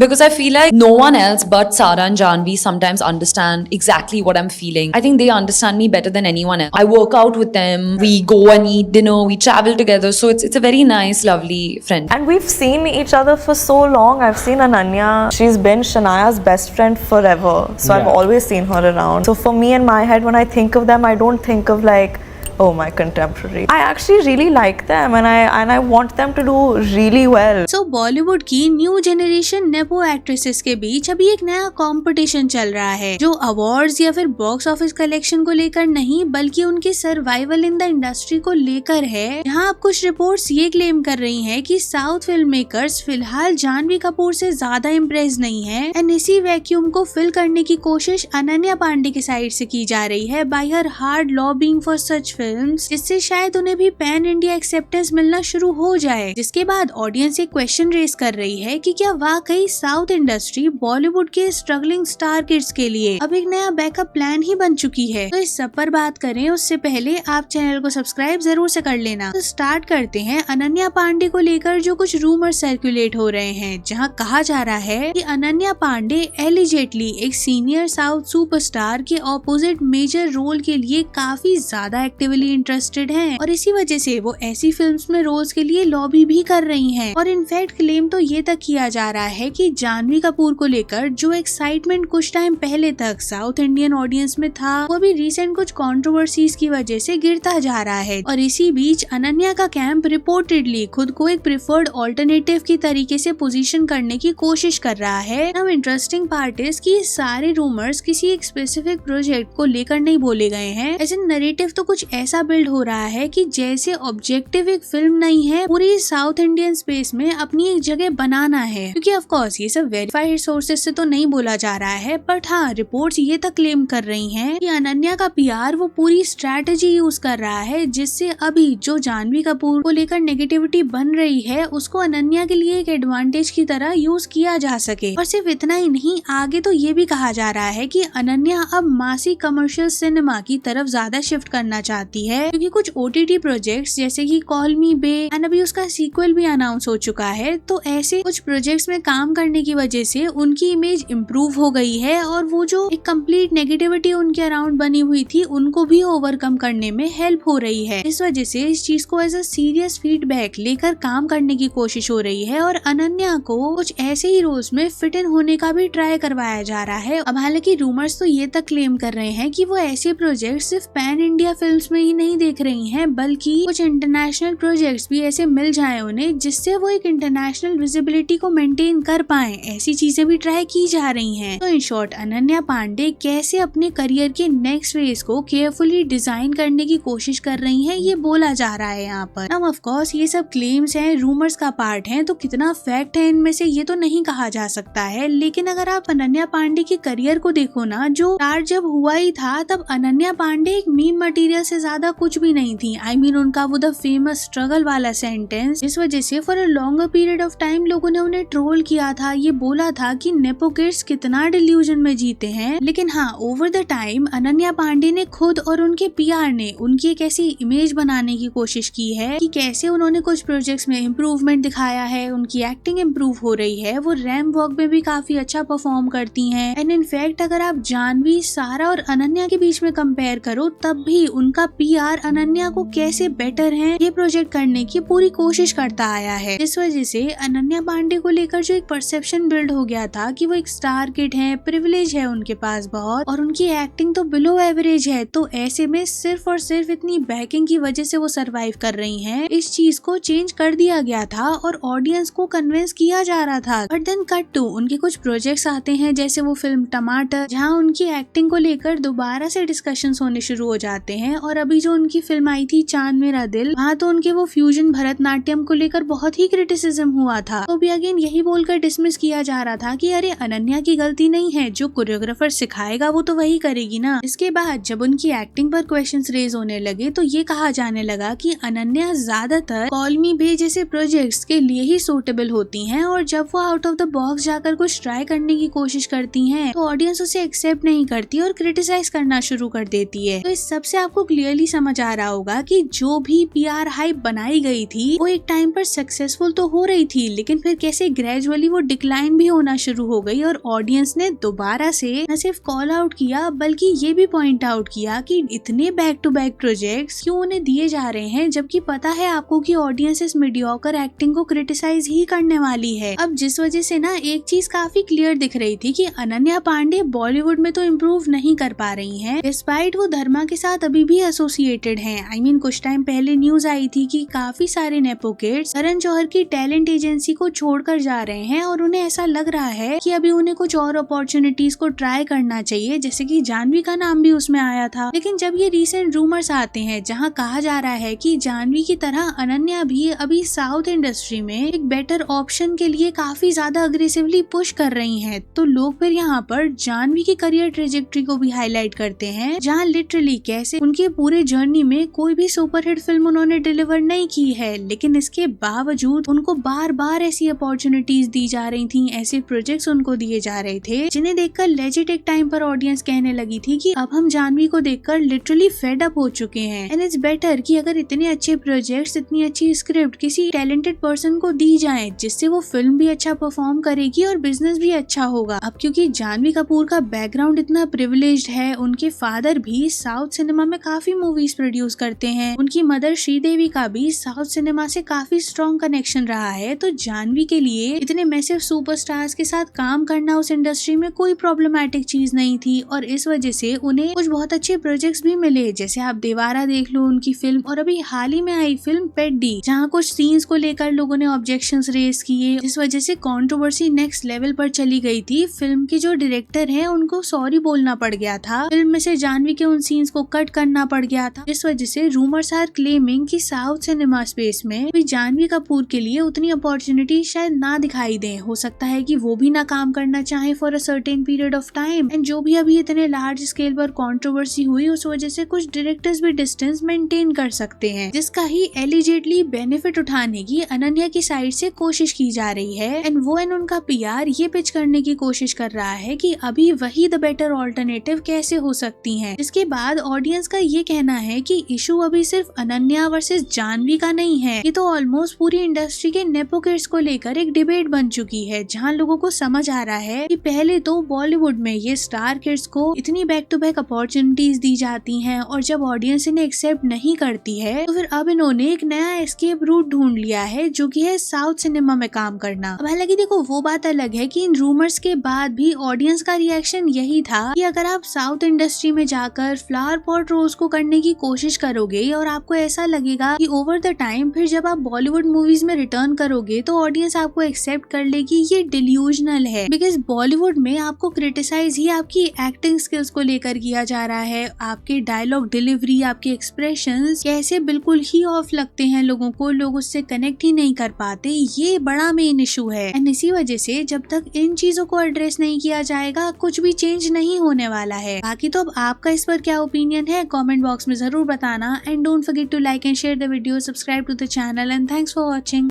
Because I feel like no one else but Sara and Janvi sometimes understand exactly what I'm feeling. I think they understand me better than anyone else. I work out with them, we go and eat dinner, we travel together, so it's a very nice, lovely friend. And we've seen each other for so long. I've seen Ananya. She's been Shanaya's best friend forever. So I've always seen her around. So for me, in my head, when I think of them, I don't think of like, oh, my contemporary. I actually really like them, and I want them to do really well. So Bollywood की new generation nepo actresses के बीच अभी एक नया competition चल रहा है, जो awards या फिर बॉक्स ऑफिस कलेक्शन को लेकर नहीं बल्कि उनकी सर्वाइवल इन द इंडस्ट्री को लेकर है। यहाँ अब कुछ रिपोर्ट्स ये क्लेम कर रही हैं कि साउथ फिल्म मेकर्स फिलहाल जानवी कपूर से ज्यादा इम्प्रेस नहीं है, एंड इसी वैक्यूम को फिल करने की कोशिश अनन्या पांडे की साइड से की जा रही है bye her hard lobbying for such films, जिससे शायद उन्हें भी पैन इंडिया एक्सेप्टेंस मिलना शुरू हो जाए। जिसके बाद ऑडियंस एक क्वेश्चन रेज कर रही है कि क्या वाकई साउथ इंडस्ट्री बॉलीवुड के स्ट्रगलिंग स्टार किड्स के लिए अब एक नया बैकअप प्लान ही बन चुकी है। तो इस सब पर बात करें उससे पहले आप चैनल को सब्सक्राइब जरूर से कर लेना। तो स्टार्ट करते हैं अनन्या पांडे को लेकर जो कुछ रूमर सर्कुलेट हो रहे हैं, जहां कहा जा रहा है कि अनन्या पांडे एलिजेटली एक सीनियर साउथ सुपरस्टार के ऑपोजिट मेजर रोल के लिए काफी ज्यादा एक्टिवली इंटरेस्टेड हैं, और इसी वजह से वो ऐसी फिल्म्स में रोल्स के लिए लॉबी भी कर रही हैं। और इनफैक्ट क्लेम तो ये तक किया जा रहा है कि जानवी कपूर को लेकर जो एक्साइटमेंट कुछ टाइम पहले तक साउथ इंडियन ऑडियंस में था, वो भी रिसेंट कुछ कंट्रोवर्सीज की वजह से गिरता जा रहा है। और इसी बीच अनन्या का कैंप रिपोर्टेडली खुद को एक प्रिफर्ड ऑल्टरनेटिव की तरीके से पोजीशन करने की कोशिश कर रहा है। नाउ इंटरेस्टिंग पार्ट इज कि सारे रूमर्स किसी एक स्पेसिफिक प्रोजेक्ट को लेकर नहीं बोले गए हैं। ऐसे नरेटिव तो कुछ ऐसा बिल्ड हो रहा है कि जैसे ऑब्जेक्टिव एक फिल्म नहीं है, पूरी साउथ इंडियन स्पेस में अपनी एक जगह बनाना है। क्योंकि ऑफ कोर्स ये सब वेरीफाइड सोर्सेज से तो नहीं बोला जा रहा है, बट हाँ रिपोर्ट्स ये तक क्लेम कर रही हैं कि अनन्या का पीआर वो पूरी स्ट्रेटेजी यूज कर रहा है, जिससे अभी जो जानवी कपूर को लेकर नेगेटिविटी बन रही है उसको अनन्या के लिए एक एडवांटेज की तरह यूज किया जा सके। और सिर्फ इतना ही नहीं, आगे तो ये भी कहा जा रहा है कि अनन्या अब मासी कमर्शियल सिनेमा की तरफ ज्यादा शिफ्ट करना चाहती है, क्योंकि कुछ ओटीटी प्रोजेक्ट्स जैसे कि कॉल मी बे एंड अभी उसका सीक्वल भी अनाउंस हो चुका है। तो ऐसे कुछ प्रोजेक्ट्स में काम करने की वजह से उनकी इमेज इम्प्रूव हो गई है, और वो जो एक कंप्लीट नेगेटिविटी उनके अराउंड बनी हुई थी उनको भी ओवरकम करने में हेल्प हो रही है। इस वजह से इस चीज को एज अ सीरियस फीडबैक लेकर काम करने की कोशिश हो रही है, और अनन्या को कुछ ऐसे ही रोल्स में फिट इन होने का भी ट्राई करवाया जा रहा है। अब हालांकि रूमर्स तो ये तक क्लेम कर रहे हैं कि वो ऐसे प्रोजेक्ट सिर्फ पैन इंडिया फिल्म्स में ही नहीं देख रही हैं, बल्कि कुछ इंटरनेशनल प्रोजेक्ट्स भी ऐसे मिल जाए उन्हें जिससे वो एक इंटरनेशनल विजिबिलिटी को मेंटेन कर पाए। ऐसी चीजें भी ट्राई की जा रही हैं। तो इन शॉर्ट अनन्या पांडे कैसे अपने करियर के नेक्स्ट फेज को केयरफुली डिजाइन करने की कोशिश कर रही हैं, ये बोला जा रहा है यहाँ पर। अब ऑफ कोर्स ये सब क्लेम्स हैं, रूमर्स का पार्ट है, तो कितना फैक्ट है इनमें से ये तो नहीं कहा जा सकता है। लेकिन अगर आप अनन्या पांडे के करियर को देखो ना, जो स्टार्ट जब हुआ ही था तब अनन्या पांडे एक मीम मटेरियल से ज्यादा कुछ भी नहीं थी। I mean, उनका वो द फेमस स्ट्रगल वाला सेंटेंस, जिस वजह से for a longer period of time लोगों ने उन्हें ट्रोल किया था, ये बोला था कि नेपो किड्स कितना डिल्यूजन में जीते हैं। लेकिन हाँ, over the time Ananya Panday ने खुद और उनके पीआर ने उनकी एक ऐसी इमेज बनाने की कोशिश की है कि कैसे उन्होंने कुछ प्रोजेक्ट्स में इम्प्रूवमेंट दिखाया है, उनकी एक्टिंग इम्प्रूव हो रही है, वो रैम्प वॉक में भी काफी अच्छा परफॉर्म करती हैं। एंड इनफैक्ट अगर आप जानवी, सारा और अनन्या के बीच में कंपेयर करो, तब भी उनका पीआर अनन्या को कैसे बेटर है ये प्रोजेक्ट करने की पूरी कोशिश करता आया है। इस वजह से अनन्या पांडे को लेकर जो एक परसेप्शन बिल्ड हो गया था कि वो एक स्टार किड है, प्रिविलेज है उनके पास बहुत, और उनकी एक्टिंग तो बिलो एवरेज है, तो ऐसे में सिर्फ और सिर्फ इतनी बैकिंग की वजह से वो सरवाइव कर रही हैं, इस चीज को चेंज कर दिया गया था और ऑडियंस को कन्विंस किया जा रहा था। बट देन कट टू उनके कुछ प्रोजेक्ट्स आते हैं, जैसे वो फिल्म टमाटर, जहाँ उनकी एक्टिंग को लेकर दोबारा से डिस्कशंस होने शुरू हो जाते हैं। और अभी जो उनकी फिल्म आई थी चांद मेरा दिल, वहाँ तो उनके वो फ्यूजन भरतनाट्यम को लेकर बहुत ही क्रिटिसिज्म हुआ था, तो भी अगेन यही बोलकर डिसमिस किया जा रहा था कि अरे अनन्या की गलती नहीं है, जो कोरियोग्राफर सिखाएगा वो तो वही करेगी ना। इसके बाद जब उनकी एक्टिंग पर क्वेश्चंस रेज होने लगे तो ये कहा जाने लगा कि अनन्या ज्यादातर कॉल मी बे जैसे प्रोजेक्ट्स के लिए ही सूटेबल होती हैं, और जब वो आउट ऑफ द बॉक्स जाकर कुछ ट्राई करने की कोशिश करती हैं तो ऑडियंस उसे एक्सेप्ट नहीं करती और क्रिटिसाइज करना शुरू कर देती है। तो इस सबसे आपको क्लियरली क्लियरली समझ आ रहा होगा कि जो भी PR हाइप बनाई गई थी वो एक टाइम पर सक्सेसफुल तो हो रही थी, लेकिन फिर कैसे ग्रेजुअली वो डिक्लाइन भी होना शुरू हो गई और ऑडियंस ने दोबारा से न सिर्फ कॉल आउट किया बल्कि ये भी पॉइंट आउट किया कि इतने बैक टू बैक प्रोजेक्ट्स क्यों उन्हें दिए जा रहे हैं, जबकि पता है आपको कि ऑडियंस इस मीडियोकर एक्टिंग को क्रिटिसाइज ही करने वाली है। अब जिस वजह से ना एक चीज काफी क्लियर दिख रही थी कि अनन्या पांडे बॉलीवुड में तो इम्प्रूव नहीं कर पा रही हैं, डिस्पाइट वो धर्मा के साथ अभी भी एसोसिएटेड हैं। I mean, कुछ टाइम पहले न्यूज आई थी कि काफी सारे नेपो किड्स करण जौहर की टैलेंट एजेंसी को छोड़कर जा रहे हैं और उन्हें ऐसा लग रहा है कि अभी उन्हें कुछ और अपॉर्चुनिटीज को ट्राई करना चाहिए, जैसे कि जानवी का नाम भी उसमें आया था। लेकिन जब ये रीसेंट रूमर्स आते हैं जहां कहा जा रहा है कि जानवी की तरह अनन्या भी अभी साउथ इंडस्ट्री में एक बेटर ऑप्शन के लिए काफी ज्यादा अग्रेसिवली पुश कर रही हैं, तो लोग फिर यहाँ पर जानवी की करियर ट्रेजेक्ट्री को भी हाईलाइट करते हैं, जहाँ लिटरली कैसे उनके पूरे जर्नी में कोई भी सुपरहिट फिल्म उन्होंने डिलीवर नहीं की है, लेकिन इसके बावजूद उनको बार बार ऐसी अपॉर्चुनिटीज दी जा रही थी, ऐसे प्रोजेक्ट्स उनको दिए जा रहे थे जिन्हें देखकर लेजिट एक टाइम पर ऑडियंस कहने लगी थी कि अब हम जानवी को देखकर लिटरली फेड अप हो चुके हैं। एंड इट्स बेटर कि अगर इतने अच्छे प्रोजेक्ट्स, इतनी अच्छी स्क्रिप्ट किसी टैलेंटेड पर्सन को दी जाए, जिससे वो फिल्म भी अच्छा परफॉर्म करेगी और बिजनेस भी अच्छा होगा। अब क्योंकि जानवी कपूर का बैकग्राउंड इतना प्रिविलेज्ड है, उनके फादर भी साउथ सिनेमा में काफी मूवीज प्रोड्यूस करते हैं, उनकी मदर श्रीदेवी का भी साउथ सिनेमा से काफी स्ट्रॉन्ग कनेक्शन रहा है, तो जानवी के लिए इतने मैसिव सुपरस्टार्स के साथ काम करना उस इंडस्ट्री में कोई प्रॉब्लमैटिक चीज नहीं थी और इस वजह से उन्हें कुछ बहुत अच्छे प्रोजेक्ट्स भी मिले, जैसे आप देवारा देख लो उनकी फिल्म, और अभी हाल ही में आई फिल्म पेड्डी, जहाँ कुछ सीन्स को लेकर लोगों ने ऑब्जेक्शंस रेज किए, जिस वजह से कंट्रोवर्सी नेक्स्ट लेवल पर चली गई थी। फिल्म के जो डायरेक्टर हैं उनको सॉरी बोलना पड़ गया था, फिल्म में से जानवी के उन सीन्स को कट करना पड़ गया था, जिस वजह से रूमर्स आर क्लेमिंग कि साउथ सिनेमा स्पेस में भी जानवी कपूर के लिए उतनी अपॉर्चुनिटी शायद ना दिखाई दे। हो सकता है कि वो भी ना काम करना चाहे for a certain period of time. And जो भी अभी इतने लार्ज स्केल पर कंट्रोवर्सी हुई, उस वजह से कुछ डायरेक्टर्स भी डिस्टेंस मेंटेन कर सकते हैं, जिसका ही एलिजिटली बेनिफिट उठाने की अनन्या की साइड से कोशिश की जा रही है। एंड वो एंड उनका PR ये पिच करने की कोशिश कर रहा है कि अभी वही द बेटर ऑल्टरनेटिव कैसे हो सकती है। इसके बाद ऑडियंस का ये कहना है कि इशू अभी सिर्फ अनन्या वर्सेस जानवी का नहीं है, ये तो ऑलमोस्ट पूरी इंडस्ट्री के नेपो किड्स को लेकर एक डिबेट बन चुकी है, जहाँ लोगों को समझ आ रहा है कि पहले तो बॉलीवुड में ये स्टार किड्स को इतनी बैक टू बैक अपॉर्चुनिटीज दी जाती हैं और जब ऑडियंस इन्हें एक्सेप्ट नहीं करती है तो फिर अब इन्होंने एक नया एस्केप रूट ढूंढ लिया है, जो कि है साउथ सिनेमा में काम करना। अब हालांकि देखो वो बात अलग है कि इन रूमर्स के बाद भी ऑडियंस का रिएक्शन यही था कि अगर आप साउथ इंडस्ट्री में जाकर फ्लावर पॉट रोज को करने की कोशिश करोगे और आपको ऐसा लगेगा कि ओवर द टाइम फिर जब आप बॉलीवुड मूवीज में रिटर्न करोगे तो ऑडियंस आपको एक्सेप्ट कर लेगी, ये डिल्यूजनल है। बिकॉज बॉलीवुड में आपको क्रिटिसाइज ही आपकी एक्टिंग स्किल्स को लेकर किया जा रहा है, आपके डायलॉग डिलीवरी, आपके एक्सप्रेशंस कैसे बिल्कुल ही ऑफ लगते हैं लोगों को, लोग उससे कनेक्ट ही नहीं कर पाते, ये बड़ा मेन इशू है। एंड इसी वजह से जब तक इन चीजों को एड्रेस नहीं किया जाएगा कुछ भी चेंज नहीं होने वाला है। बाकी तो अब आपका इस पर क्या ओपिनियन है कमेंट बॉक्स में जरूर बताना। And don't forget to like and share the video, subscribe to the channel and thanks for watching.